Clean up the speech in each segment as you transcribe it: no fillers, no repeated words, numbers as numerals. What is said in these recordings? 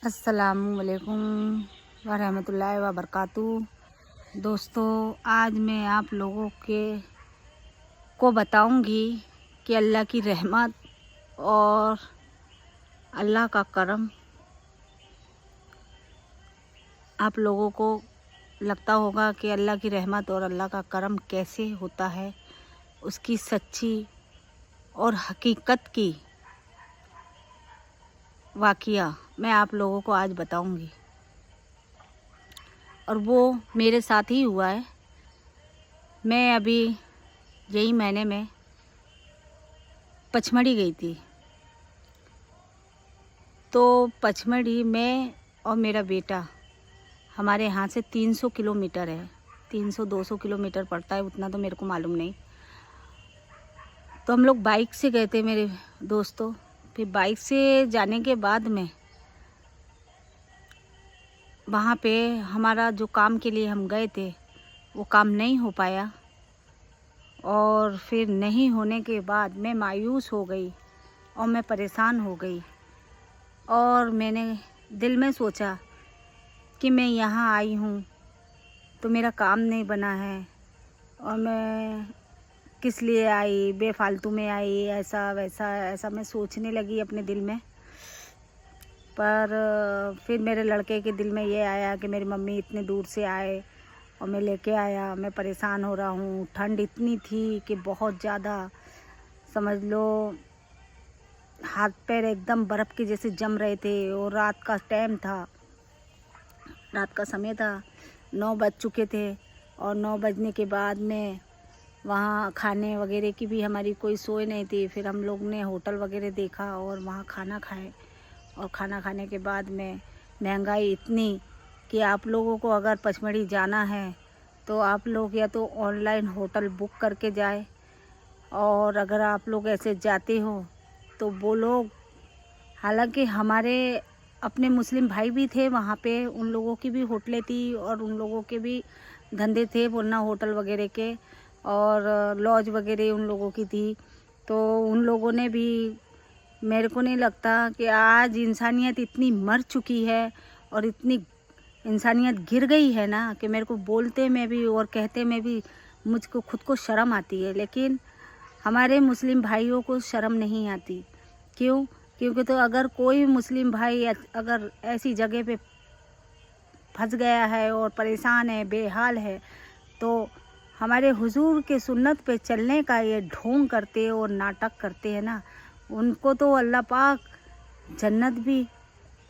अस्सलामुअलैकुम वरहमतुल्लाहि वबरकातुहू। दोस्तों, आज मैं आप लोगों को बताऊंगी कि अल्लाह की रहमत और अल्लाह का करम। आप लोगों को लगता होगा कि अल्लाह की रहमत और अल्लाह का करम कैसे होता है, उसकी सच्ची और हकीकत की वाक़या मैं आप लोगों को आज बताऊंगी। और वो मेरे साथ ही हुआ है। मैं अभी यही महीने में पचमढ़ी गई थी। तो पचमढ़ी में और मेरा बेटा, हमारे यहाँ से 300 किलोमीटर है, 300-200 किलोमीटर पड़ता है, उतना तो मेरे को मालूम नहीं। तो हम लोग बाइक से गए थे मेरे दोस्तों। फिर बाइक से जाने के बाद में वहाँ पे हमारा जो काम के लिए हम गए थे वो काम नहीं हो पाया। और फिर नहीं होने के बाद मैं मायूस हो गई और मैं परेशान हो गई। और मैंने दिल में सोचा कि मैं यहाँ आई हूँ तो मेरा काम नहीं बना है और मैं किस लिए आई, बेफालतू में आई, ऐसा वैसा ऐसा मैं सोचने लगी अपने दिल में। पर फिर मेरे लड़के के दिल में ये आया कि मेरी मम्मी इतने दूर से आए और मैं लेके आया, मैं परेशान हो रहा हूँ। ठंड इतनी थी कि बहुत ज़्यादा, समझ लो हाथ पैर एकदम बर्फ़ के जैसे जम रहे थे। और रात का टाइम था, रात का समय था, 9 बज चुके थे। और 9 बजने के बाद में वहाँ खाने वगैरह की भी हमारी कोई सोच नहीं थी। फिर हम लोग ने होटल वगैरह देखा और वहाँ खाना खाए। और खाना खाने के बाद में महंगाई इतनी कि आप लोगों को अगर पचमढ़ी जाना है तो आप लोग या तो ऑनलाइन होटल बुक करके जाए, और अगर आप लोग ऐसे जाते हो तो वो लोग, हालांकि हमारे अपने मुस्लिम भाई भी थे वहाँ पे, उन लोगों की भी होटलें थी और उन लोगों के भी धंधे थे बोलना होटल वगैरह के, और लॉज वगैरह उन लोगों की थी। तो उन लोगों ने भी, मेरे को नहीं लगता कि आज इंसानियत इतनी मर चुकी है और इतनी इंसानियत गिर गई है ना कि मेरे को बोलते में भी और कहते में भी मुझको खुद को शर्म आती है। लेकिन हमारे मुस्लिम भाइयों को शर्म नहीं आती। क्यों? क्योंकि तो अगर कोई मुस्लिम भाई अगर ऐसी जगह पे फंस गया है और परेशान है, बेहाल है, तो हमारे हुजूर के सुन्नत पे चलने का ये ढोंग करते और नाटक करते हैं ना, उनको तो अल्लाह पाक जन्नत भी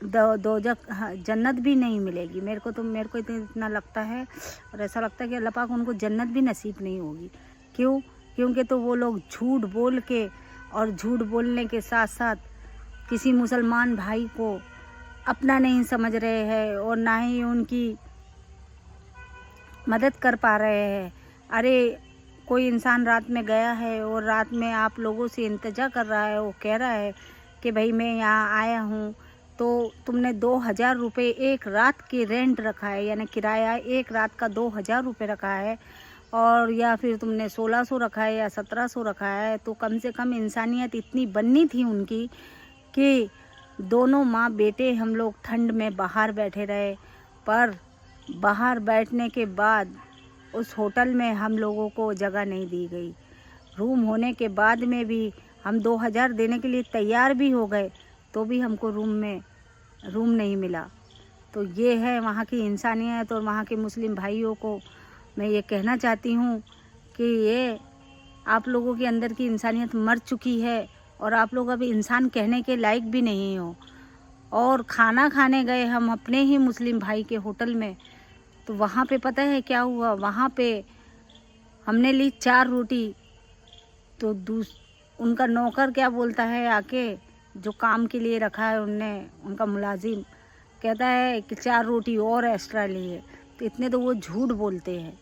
दोजख, हाँ, जन्नत भी नहीं मिलेगी। मेरे को इतना लगता है और ऐसा लगता है कि अल्लाह पाक उनको जन्नत भी नसीब नहीं होगी। क्यों? क्योंकि तो वो लोग झूठ बोल के, और झूठ बोलने के साथ साथ किसी मुसलमान भाई को अपना नहीं समझ रहे हैं और ना ही उनकी मदद कर पा रहे हैं। अरे कोई इंसान रात में गया है और रात में आप लोगों से इंतज़ार कर रहा है, वो कह रहा है कि भाई मैं यहाँ आया हूँ, तो तुमने 2000 रुपये एक रात की रेंट रखा है, यानी किराया एक रात का 2000 रुपये रखा है, और या फिर तुमने 1600 रखा है या 1700 रखा है। तो कम से कम इंसानियत इतनी बननी थी उनकी कि दोनों माँ बेटे हम लोग ठंड में बाहर बैठे रहे। पर बाहर बैठने के बाद उस होटल में हम लोगों को जगह नहीं दी गई। रूम होने के बाद में भी हम 2000 देने के लिए तैयार भी हो गए तो भी हमको रूम नहीं मिला। तो ये है वहाँ की इंसानियत। और वहाँ के मुस्लिम भाइयों को मैं ये कहना चाहती हूँ कि ये आप लोगों के अंदर की इंसानियत मर चुकी है और आप लोग अभी इंसान कहने के लायक भी नहीं हो। और खाना खाने गए हम अपने ही मुस्लिम भाई के होटल में, तो वहाँ पे पता है क्या हुआ? वहाँ पे हमने ली 4 रोटी, तो उनका नौकर क्या बोलता है आके, जो काम के लिए रखा है उनने, उनका मुलाजिम कहता है कि 4 रोटी और एक्स्ट्रा लिए। तो इतने तो वो झूठ बोलते हैं।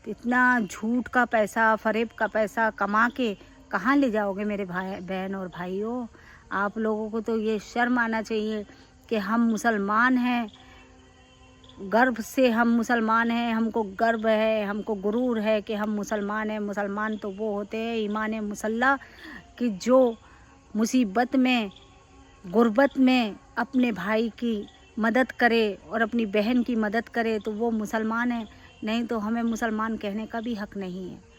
तो इतना झूठ का पैसा, फरेब का पैसा कमा के कहाँ ले जाओगे मेरे भाई बहन और भाइयों? आप लोगों को तो ये शर्म आना चाहिए कि हम मुसलमान हैं, गर्व से हम मुसलमान हैं, हमको गर्व है, हमको गुरूर है कि हम मुसलमान हैं। मुसलमान तो वो होते हैं ईमान मुसल्ला कि जो मुसीबत में, गुर्बत में अपने भाई की मदद करे और अपनी बहन की मदद करे तो वो मुसलमान है, नहीं तो हमें मुसलमान कहने का भी हक नहीं है।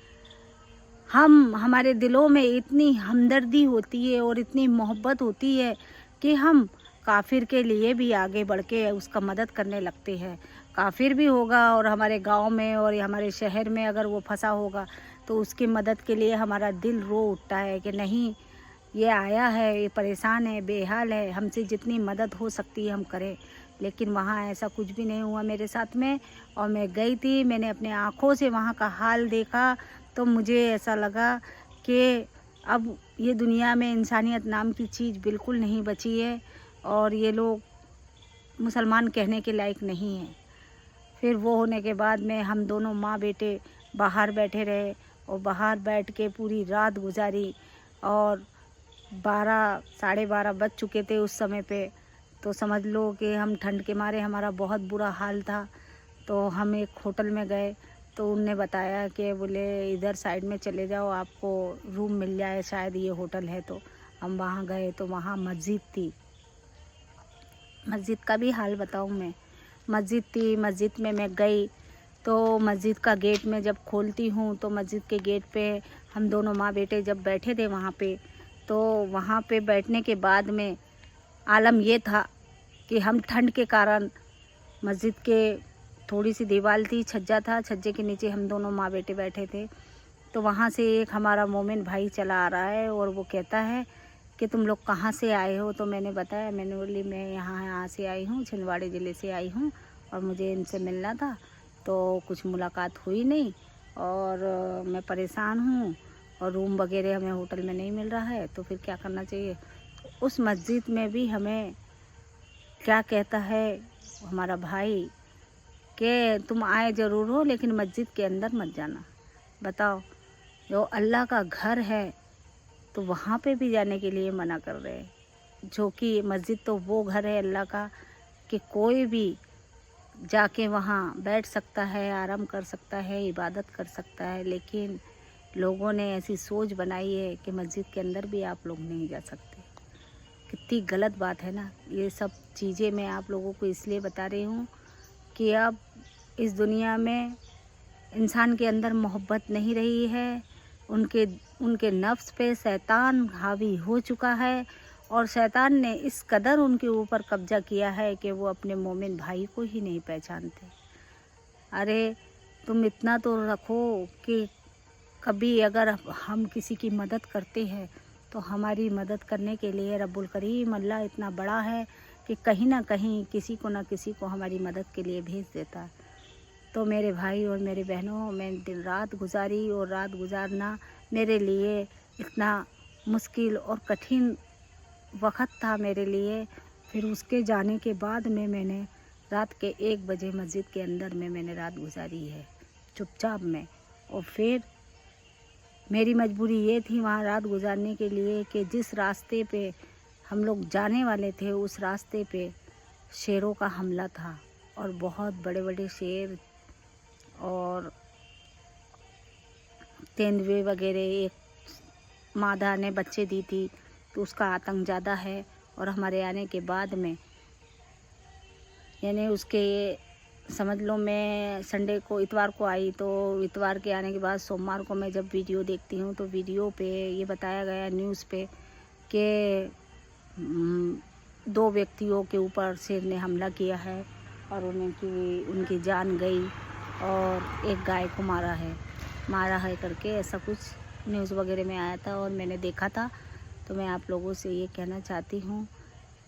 हमारे दिलों में इतनी हमदर्दी होती है और इतनी मोहब्बत होती है कि हम काफिर के लिए भी आगे बढ़ के उसका मदद करने लगते हैं। काफिर भी होगा और हमारे गांव में और हमारे शहर में अगर वो फंसा होगा तो उसकी मदद के लिए हमारा दिल रो उठता है कि नहीं, ये आया है, ये परेशान है, बेहाल है, हमसे जितनी मदद हो सकती है हम करें। लेकिन वहाँ ऐसा कुछ भी नहीं हुआ मेरे साथ में। और मैं गई थी, मैंने अपने आँखों से वहाँ का हाल देखा तो मुझे ऐसा लगा कि अब ये दुनिया में इंसानियत नाम की चीज़ बिल्कुल नहीं बची है और ये लोग मुसलमान कहने के लायक नहीं हैं। फिर वो होने के बाद में हम दोनों माँ बेटे बाहर बैठे रहे और बाहर बैठ के पूरी रात गुजारी और 12 साढ़े 12 बज चुके थे उस समय पे। तो समझ लो कि हम ठंड के मारे हमारा बहुत बुरा हाल था। तो हम एक होटल में गए तो उनने बताया कि बोले इधर साइड में चले जाओ, आपको रूम मिल जाए, शायद ये होटल है। तो हम वहाँ गए तो वहाँ मस्जिद थी। मस्जिद का भी हाल बताऊँ मैं। मस्जिद थी, मस्जिद में मैं गई तो मस्जिद का गेट में जब खोलती हूँ तो मस्जिद के गेट पे हम दोनों माँ बेटे जब बैठे थे वहाँ पे, तो वहाँ पे बैठने के बाद में आलम ये था कि हम ठंड के कारण मस्जिद के थोड़ी सी दीवार थी, छज्जा था, छज्जे के नीचे हम दोनों माँ बेटे बैठे थे। तो वहाँ से एक हमारा मोमिन भाई चला आ रहा है और वो कहता है कि तुम लोग कहाँ से आए हो। तो मैंने बताया, मैंने बोली मैं यहाँ से आई हूँ, छिंदवाड़े ज़िले से आई हूँ और मुझे इनसे मिलना था। तो कुछ मुलाकात हुई नहीं और मैं परेशान हूँ और रूम वगैरह हमें होटल में नहीं मिल रहा है, तो फिर क्या करना चाहिए। उस मस्जिद में भी हमें क्या कहता है हमारा भाई कि तुम आए ज़रूर हो लेकिन मस्जिद के अंदर मत जाना। बताओ, जो अल्लाह का घर है तो वहाँ पे भी जाने के लिए मना कर रहे हैं, जो कि मस्जिद तो वो घर है अल्लाह का कि कोई भी जाके वहाँ बैठ सकता है, आराम कर सकता है, इबादत कर सकता है। लेकिन लोगों ने ऐसी सोच बनाई है कि मस्जिद के अंदर भी आप लोग नहीं जा सकते। कितनी गलत बात है ना। ये सब चीज़ें मैं आप लोगों को इसलिए बता रही हूँ कि अब इस दुनिया में इंसान के अंदर मोहब्बत नहीं रही है। उनके नफ्स पे शैतान हावी हो चुका है और शैतान ने इस कदर उनके ऊपर कब्जा किया है कि वो अपने मोमिन भाई को ही नहीं पहचानते। अरे तुम इतना तो रखो कि कभी अगर हम किसी की मदद करते हैं तो हमारी मदद करने के लिए रब्बुल करीम अल्लाह इतना बड़ा है कि कहीं ना कहीं किसी को ना किसी को हमारी मदद के लिए भेज देता है। तो मेरे भाई और मेरे बहनों, मैं दिन रात गुजारी और रात गुजारना मेरे लिए इतना मुश्किल और कठिन वक्त था मेरे लिए। फिर उसके जाने के बाद में मैंने रात के 1 बजे मस्जिद के अंदर में मैंने रात गुजारी है चुपचाप में। और फिर मेरी मजबूरी ये थी वहाँ रात गुजारने के लिए कि जिस रास्ते पे हम लोग जाने वाले थे उस रास्ते पे शेरों का हमला था और बहुत बड़े बड़े शेर और तेंदुए वगैरह। एक मादा ने बच्चे दी थी तो उसका आतंक ज़्यादा है। और हमारे आने के बाद में यानी उसके समझ लो मैं संडे को इतवार को आई, तो इतवार के आने के बाद सोमवार को मैं जब वीडियो देखती हूँ तो वीडियो पे ये बताया गया न्यूज़ पे कि 2 व्यक्तियों के ऊपर शेर ने हमला किया है और उनकी जान गई और एक गाय को मारा है करके ऐसा कुछ न्यूज़ वगैरह में आया था और मैंने देखा था। तो मैं आप लोगों से ये कहना चाहती हूँ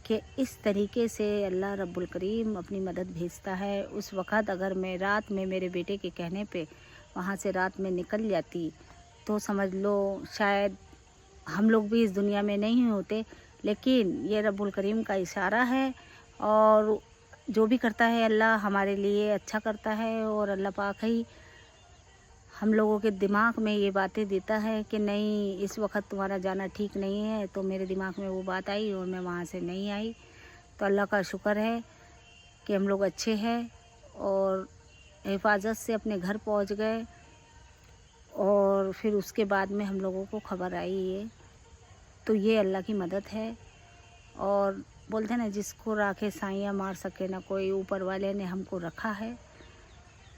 कि इस तरीके से अल्लाह रब्बुल करीम अपनी मदद भेजता है। उस वक़्त अगर मैं रात में मेरे बेटे के कहने पे वहाँ से रात में निकल जाती तो समझ लो शायद हम लोग भी इस दुनिया में नहीं होते। लेकिन ये रब्बुल करीम का इशारा है और जो भी करता है अल्लाह हमारे लिए अच्छा करता है। और अल्लाह पाक ही हम लोगों के दिमाग में ये बातें देता है कि नहीं इस वक्त तुम्हारा जाना ठीक नहीं है। तो मेरे दिमाग में वो बात आई और मैं वहाँ से नहीं आई। तो अल्लाह का शुक्र है कि हम लोग अच्छे हैं और हिफाजत से अपने घर पहुँच गए। और फिर उसके बाद में हम लोगों को खबर आई ये, तो ये अल्लाह की मदद है। और बोलते हैं ना, जिसको राखे साइयाँ मार सके ना कोई, ऊपर वाले ने हमको रखा है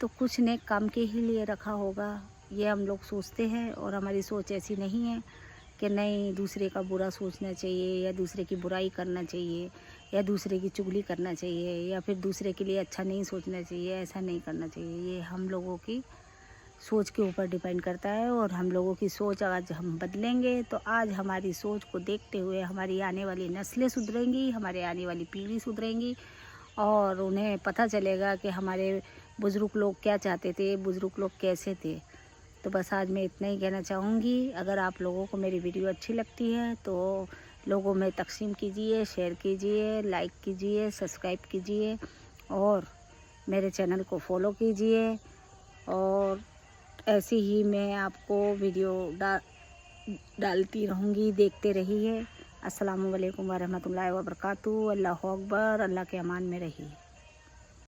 तो कुछ नेक काम के ही लिए रखा होगा, ये हम लोग सोचते हैं। और हमारी सोच ऐसी नहीं है कि नहीं दूसरे का बुरा सोचना चाहिए या दूसरे की बुराई करना चाहिए या दूसरे की चुगली करना चाहिए या फिर दूसरे के लिए अच्छा नहीं सोचना चाहिए, ऐसा नहीं करना चाहिए। ये हम लोगों की सोच के ऊपर डिपेंड करता है। और हम लोगों की सोच आज हम बदलेंगे तो आज हमारी सोच को देखते हुए हमारी आने वाली नस्लें सुधरेंगी, हमारे आने वाली पीढ़ी सुधरेंगी और उन्हें पता चलेगा कि हमारे बुज़ुर्ग लोग क्या चाहते थे, बुज़ुर्ग लोग कैसे थे। तो बस आज मैं इतना ही कहना चाहूँगी। अगर आप लोगों को मेरी वीडियो अच्छी लगती है तो लोगों में तक़सीम कीजिए, शेयर कीजिए, लाइक कीजिए, सब्सक्राइब कीजिए और मेरे चैनल को फॉलो कीजिए। और ऐसे ही मैं आपको वीडियो डालती रहूँगी, देखते रहिए। अस्सलामु अलैकुम वरहमतुल्लाहि वबरकातुहू। अल्लाहु अकबर। अल्लाह के अमान में रहिए।